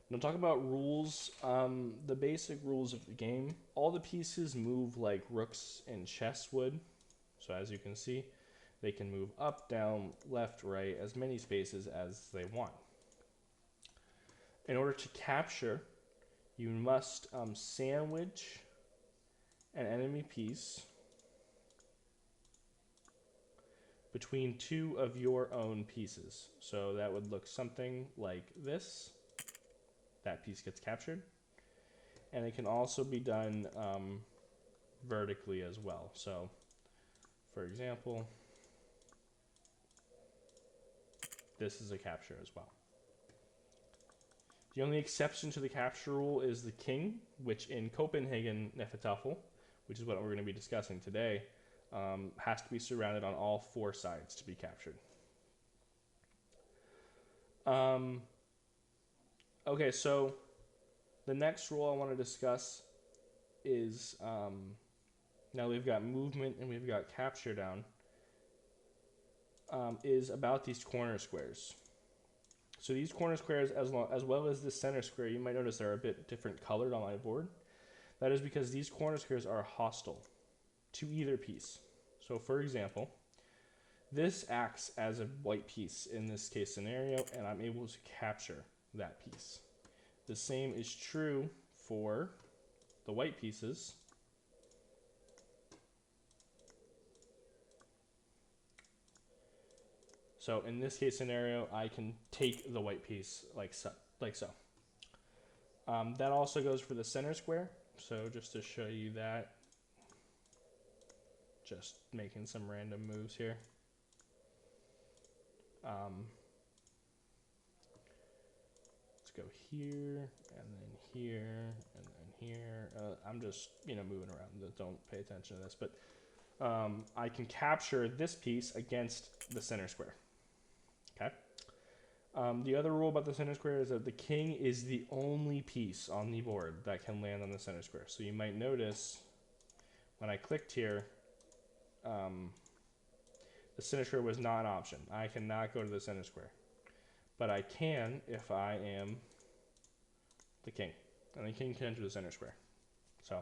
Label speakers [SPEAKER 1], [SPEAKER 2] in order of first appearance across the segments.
[SPEAKER 1] Now talk about rules. The basic rules of the game. All the pieces move like rooks and chess would. So as you can see, they can move up, down, left, right, as many spaces as they want. In order to capture, you must sandwich an enemy piece between two of your own pieces. So that would look something like this. That piece gets captured. And it can also be done vertically as well. So, for example, this is a capture as well. The only exception to the capture rule is the king, which in Copenhagen Hnefatafl, which is what we're going to be discussing today, has to be surrounded on all four sides to be captured. Okay, so the next rule I want to discuss is now we've got movement and we've got capture down, is about these corner squares. So these corner squares, as well as this center square, you might notice they're a bit different colored on my board. That is because these corner squares are hostile to either piece. So for example, this acts as a white piece in this case scenario, and I'm able to capture that piece. The same is true for the white pieces. So in this case scenario, I can take the white piece like so. That also goes for the center square. So just to show you that, just making some random moves here. Let's go here, and then here, and then here. I'm just, moving around. Don't pay attention to this. But I can capture this piece against the center square. Okay. The other rule about the center square is that the king is the only piece on the board that can land on the center square. So you might notice when I clicked here, the center square was not an option. I cannot go to the center square. But I can if I am the king. And the king can enter the center square. So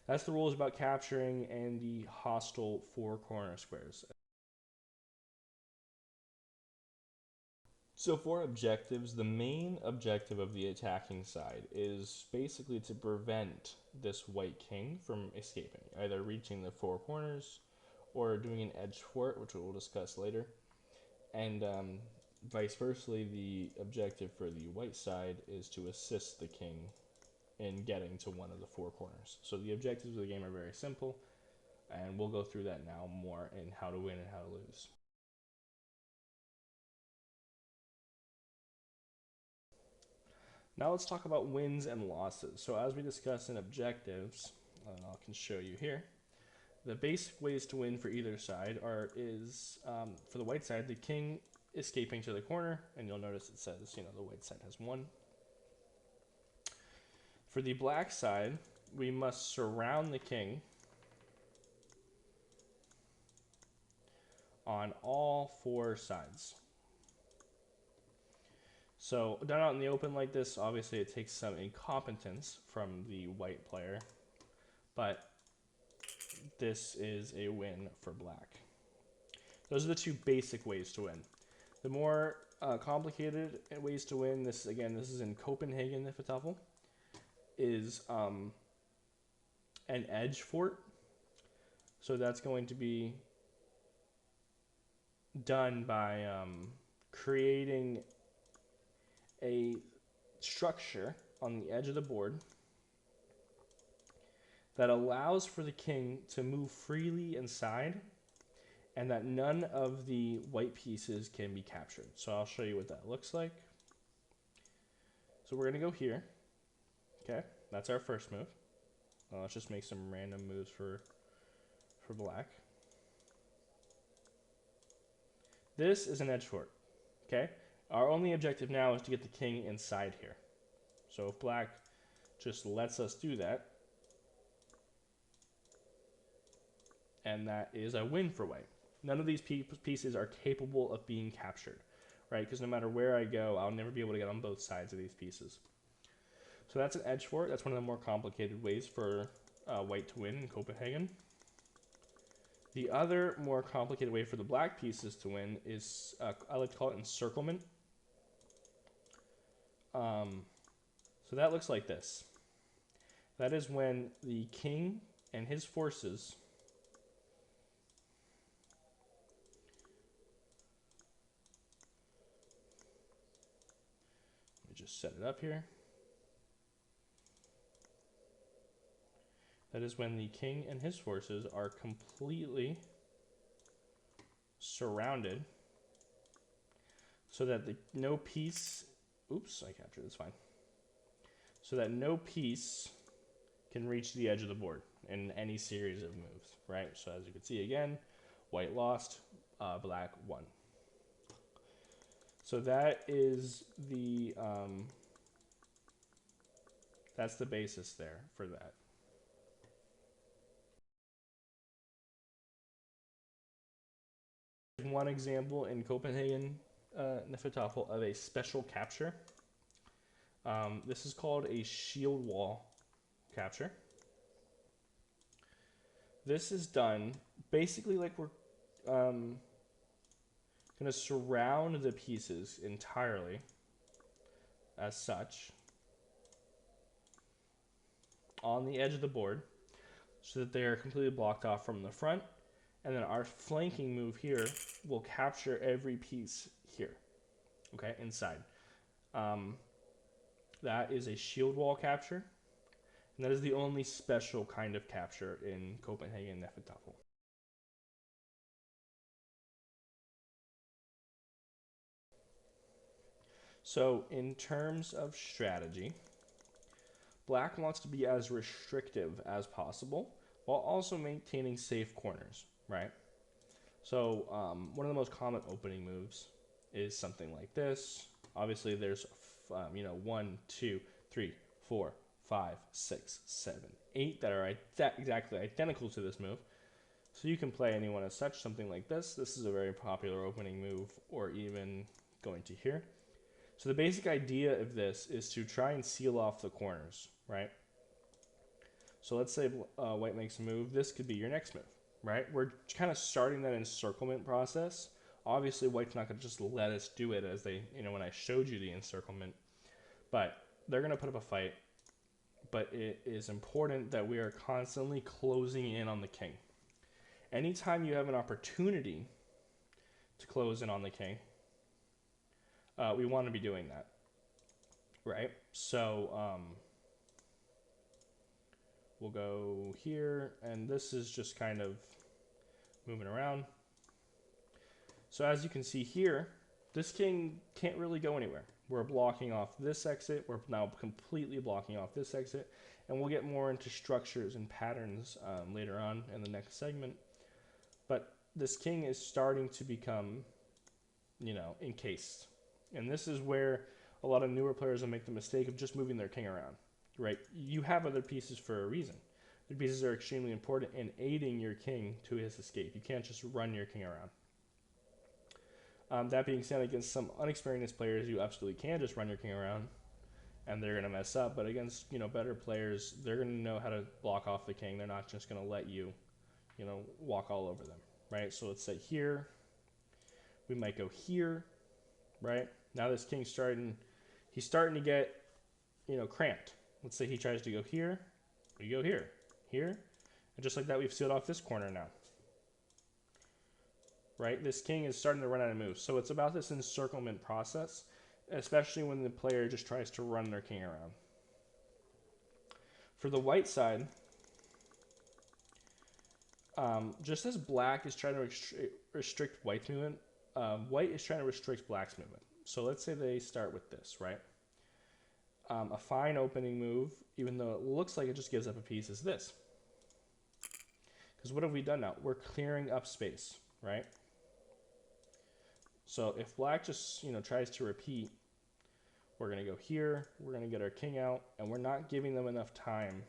[SPEAKER 1] that's the rules about capturing and the hostile four corner squares. So for objectives, the main objective of the attacking side is basically to prevent this white king from escaping, either reaching the four corners or doing an edge fort, which we'll discuss later. And vice versa, the objective for the white side is to assist the king in getting to one of the four corners. So the objectives of the game are very simple, and we'll go through that now more in how to win and how to lose. Now let's talk about wins and losses. So as we discussed in objectives, I can show you here, the basic ways to win for either side is for the white side, the king escaping to the corner, and you'll notice it says, the white side has won. For the black side, we must surround the king on all four sides. So done out in the open like this, obviously it takes some incompetence from the white player, but this is a win for black. Those are the two basic ways to win. The more complicated ways to win, this is in Copenhagen Hnefatafl, is an edge fort. So that's going to be done by creating a structure on the edge of the board that allows for the king to move freely inside and that none of the white pieces can be captured. So I'll show you what that looks like. So we're going to go here. Okay, that's our first move. Let's just make some random moves for black. This is an edge fort. Okay, our only objective now is to get the king inside here. So if black just lets us do that, and that is a win for white. None of these pieces are capable of being captured, right? Because no matter where I go, I'll never be able to get on both sides of these pieces. So that's an edge fort. That's one of the more complicated ways for white to win in Copenhagen. The other more complicated way for the black pieces to win is, I like to call it encirclement. So that looks like this. That is when the king and his forces let me just set it up here. That is when the king and his forces are completely surrounded so that no piece, oops, I captured this, fine. So that no piece can reach the edge of the board in any series of moves, right? So as you can see again, white lost, black won. So that is that's the basis there for that. One example in Copenhagen Hnefatafl of a special capture. This is called a shield wall capture. This is done basically like we're going to surround the pieces entirely as such on the edge of the board so that they are completely blocked off from the front. And then our flanking move here will capture every piece here, okay, inside. That is a shield wall capture. And that is the only special kind of capture in Copenhagen Hnefatafl. So in terms of strategy, black wants to be as restrictive as possible while also maintaining safe corners, right? So one of the most common opening moves is something like this. Obviously there's, 1, 2, 3, 4, 5, 6, 7, 8 that are exactly identical to this move. So you can play anyone as such, something like this. This is a very popular opening move, or even going to here. So the basic idea of this is to try and seal off the corners, right? So let's say white makes a move. This could be your next move, right? We're kind of starting that encirclement process. Obviously, white's not going to just let us do it as they, when I showed you the encirclement. But they're going to put up a fight. But it is important that we are constantly closing in on the king. Anytime you have an opportunity to close in on the king, we want to be doing that, right? So we'll go here, and this is just kind of moving around. So as you can see here, this king can't really go anywhere. We're blocking off this exit. We're now completely blocking off this exit, and we'll get more into structures and patterns later on in the next segment. But this king is starting to become, encased. And this is where a lot of newer players will make the mistake of just moving their king around, right? You have other pieces for a reason. The pieces are extremely important in aiding your king to his escape. You can't just run your king around. That being said, against some unexperienced players, you absolutely can just run your king around, and they're going to mess up. But against better players, they're going to know how to block off the king. They're not just going to let you, walk all over them, right? So let's say here, we might go here, right? Now this king's he's starting to get, cramped. Let's say he tries to go here, we go here, here, and just like that, we've sealed off this corner now. Right? This king is starting to run out of moves. So it's about this encirclement process, especially when the player just tries to run their king around. For the white side, just as black is trying to restrict white's movement, white is trying to restrict black's movement. So let's say they start with this, right? A fine opening move, even though it looks like it just gives up a piece, is this. Because what have we done now? We're clearing up space, right? So if black just, tries to repeat, we're going to go here, we're going to get our king out, and we're not giving them enough time.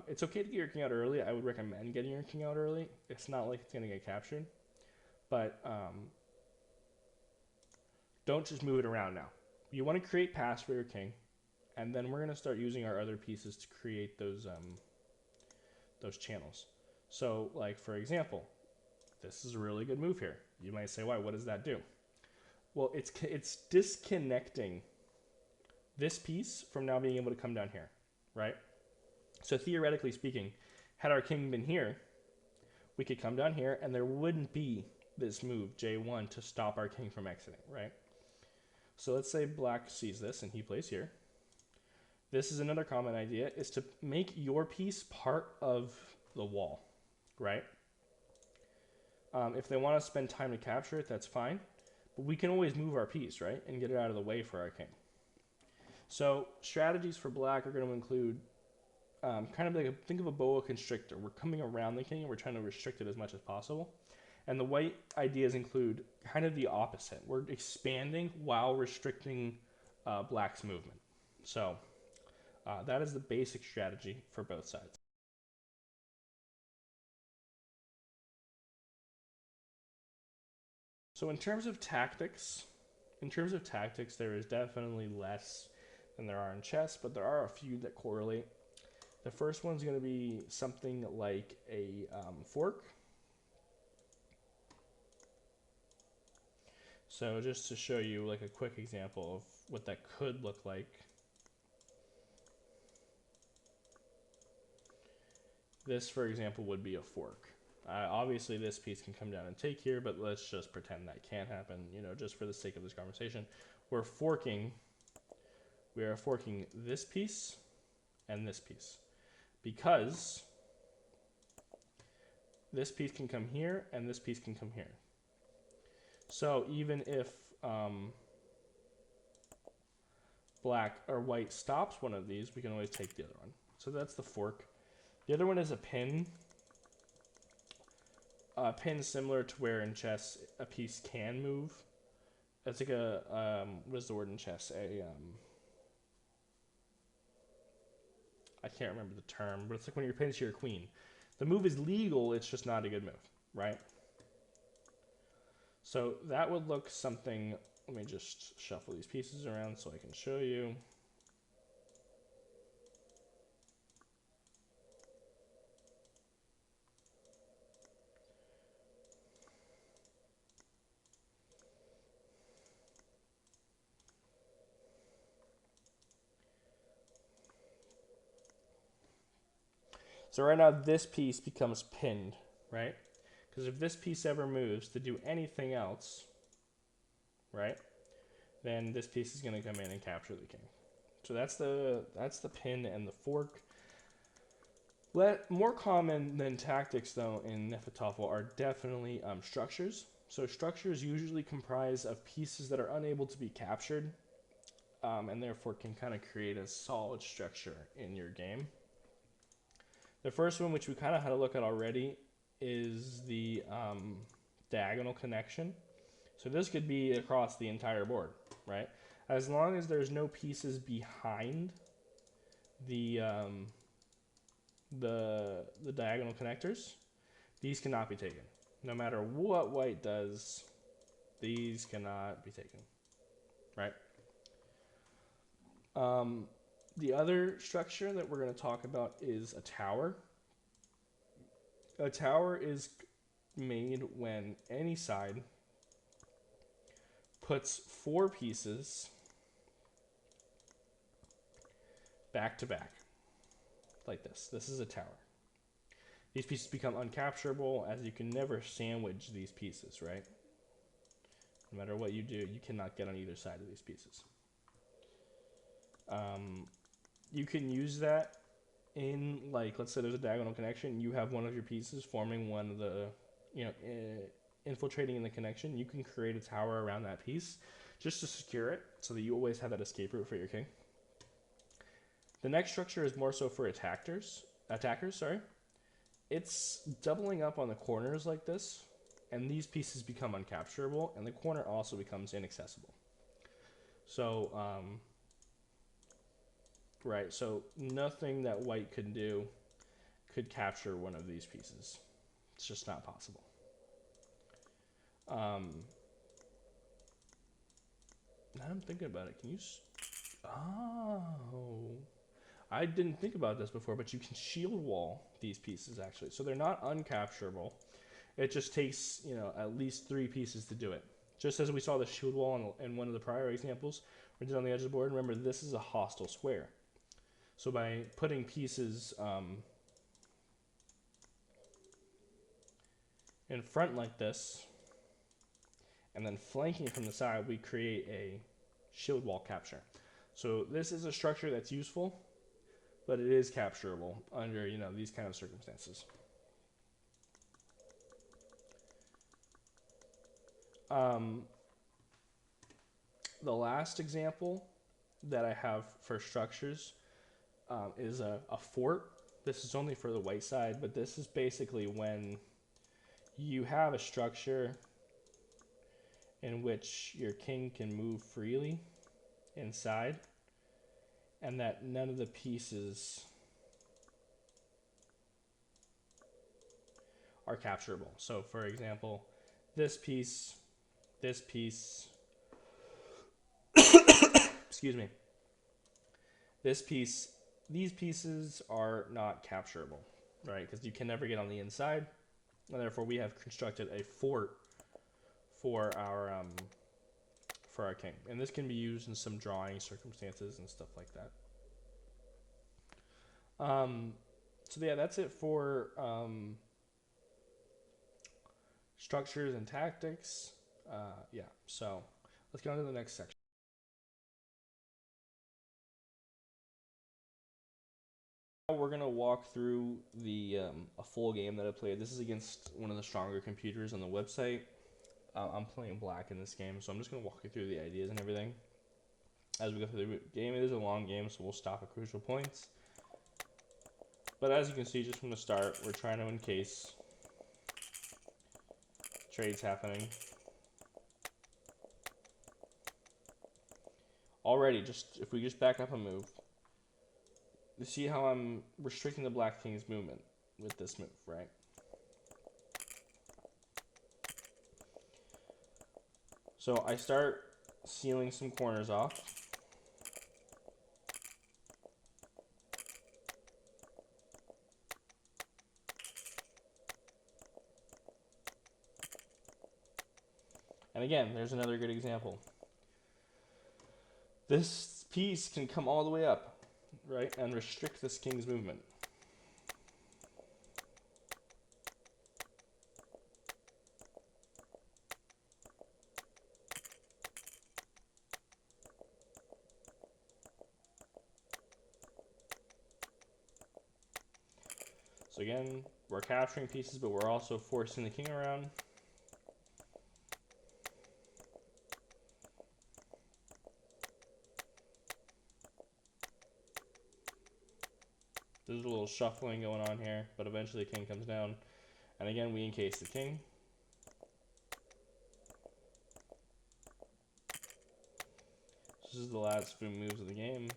[SPEAKER 1] It's okay to get your king out early. I would recommend getting your king out early. It's not like it's going to get captured. But don't just move it around now. You want to create paths for your king, and then we're going to start using our other pieces to create those channels. So, like for example, this is a really good move here. You might say, why? What does that do? Well, it's disconnecting this piece from now being able to come down here, right? So theoretically speaking, had our king been here, we could come down here and there wouldn't be this move, J1, to stop our king from exiting, right? So let's say black sees this and he plays here. This is another common idea, is to make your piece part of the wall, right? If they want to spend time to capture it, that's fine. But we can always move our piece, right? And get it out of the way for our king. So strategies for black are going to include kind of like think of a boa constrictor. We're coming around the king and we're trying to restrict it as much as possible. And the white ideas include kind of the opposite. We're expanding while restricting black's movement. So that is the basic strategy for both sides. So in terms of tactics, there is definitely less than there are in chess, but there are a few that correlate. The first one's going to be something like a fork. So just to show you like a quick example of what that could look like. This, for example, would be a fork. Obviously, this piece can come down and take here, but let's just pretend that can't happen, you know, just for the sake of this conversation. We are forking this piece and this piece, because this piece can come here and this piece can come here. So even if black or white stops one of these, we can always take the other one. So that's the fork. The other one is a pin. A pin similar to where in chess a piece can move. It's like a what is the word in chess? I can't remember the term, but it's like when you're pinned to your queen. The move is legal, it's just not a good move, right? So that would look something. Let me just shuffle these pieces around so I can show you. So right now this piece becomes pinned, right? Because if this piece ever moves to do anything else, right, then this piece is going to come in and capture the king. So that's the pin and the fork. More common than tactics, though, in Hnefatafl are definitely structures. So structures usually comprise of pieces that are unable to be captured, and therefore can kind of create a solid structure in your game. The first one, which we kind of had a look at already, is the diagonal connection. So this could be across the entire board, right? As long as there's no pieces behind the diagonal connectors, these cannot be taken. No matter what white does, these cannot be taken, right? The other structure that we're going to talk about is a tower. A tower is made when any side puts 4 pieces back to back, like this. This is a tower. These pieces become uncapturable, as you can never sandwich these pieces, right? No matter what you do, you cannot get on either side of these pieces. You can use that in, like, let's say there's a diagonal connection. You have one of your pieces forming one of the, infiltrating in the connection. You can create a tower around that piece just to secure it so that you always have that escape route for your king. The next structure is more so for attackers, sorry. It's doubling up on the corners like this, and these pieces become uncapturable, and the corner also becomes inaccessible. So, right, so nothing that white could do could capture one of these pieces. It's just not possible. Now I'm thinking about it. Can you? Oh, I didn't think about this before, but you can shield wall these pieces actually, so they're not uncapturable. It just takes, you know, at least 3 pieces to do it. Just as we saw the shield wall in one of the prior examples, we did on the edge of the board. Remember, this is a hostile square. So by putting pieces in front like this, and then flanking from the side, we create a shield wall capture. So this is a structure that's useful, but it is capturable under, you know, these kind of circumstances. The last example that I have for structures is a fort. This is only for the white side, but this is basically when you have a structure in which your king can move freely inside, and that none of the pieces are capturable. So for example, this piece, excuse me, this piece, these pieces are not capturable, right? Because you can never get on the inside, and therefore we have constructed a fort for our king. And this can be used in some drawing circumstances and stuff like that. So yeah, that's it for structures and tactics. Yeah, so let's get on to the next section. Now we're gonna walk through the a full game that I played. This is against one of the stronger computers on the website. I'm playing black in this game, so I'm just gonna walk you through the ideas and everything as we go through the game. It is a long game, so we'll stop at crucial points. But as you can see, just from the start, we're trying to encase trades happening. Already, just if we just back up a move, you see how I'm restricting the black king's movement with this move, right? So I start sealing some corners off. And again, there's another good example. This piece can come all the way up, right, and restrict this king's movement. So again, we're capturing pieces, but we're also forcing the king around. There's a little shuffling going on here, but eventually the king comes down. And again, we encase the king. This is the last few moves of the game.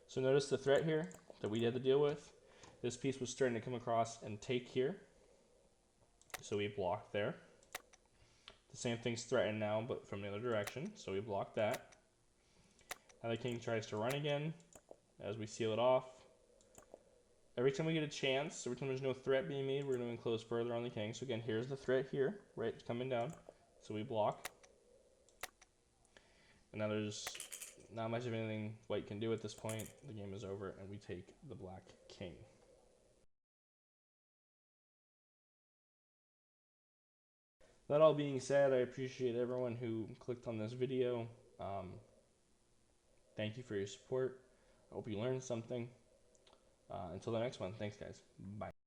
[SPEAKER 1] So notice the threat here that we had to deal with. This piece was starting to come across and take here. So we blocked there. The same thing's threatened now, but from the other direction. So we blocked that. Now the king tries to run again as we seal it off. Every time we get a chance, every time there's no threat being made, we're going to enclose further on the king. So again, here's the threat here, right, it's coming down. So we block. And now there's not much of anything white can do at this point. The game is over, and we take the black king. That all being said, I appreciate everyone who clicked on this video. Thank you for your support. I hope you learned something. Until the next one, thanks guys. Bye.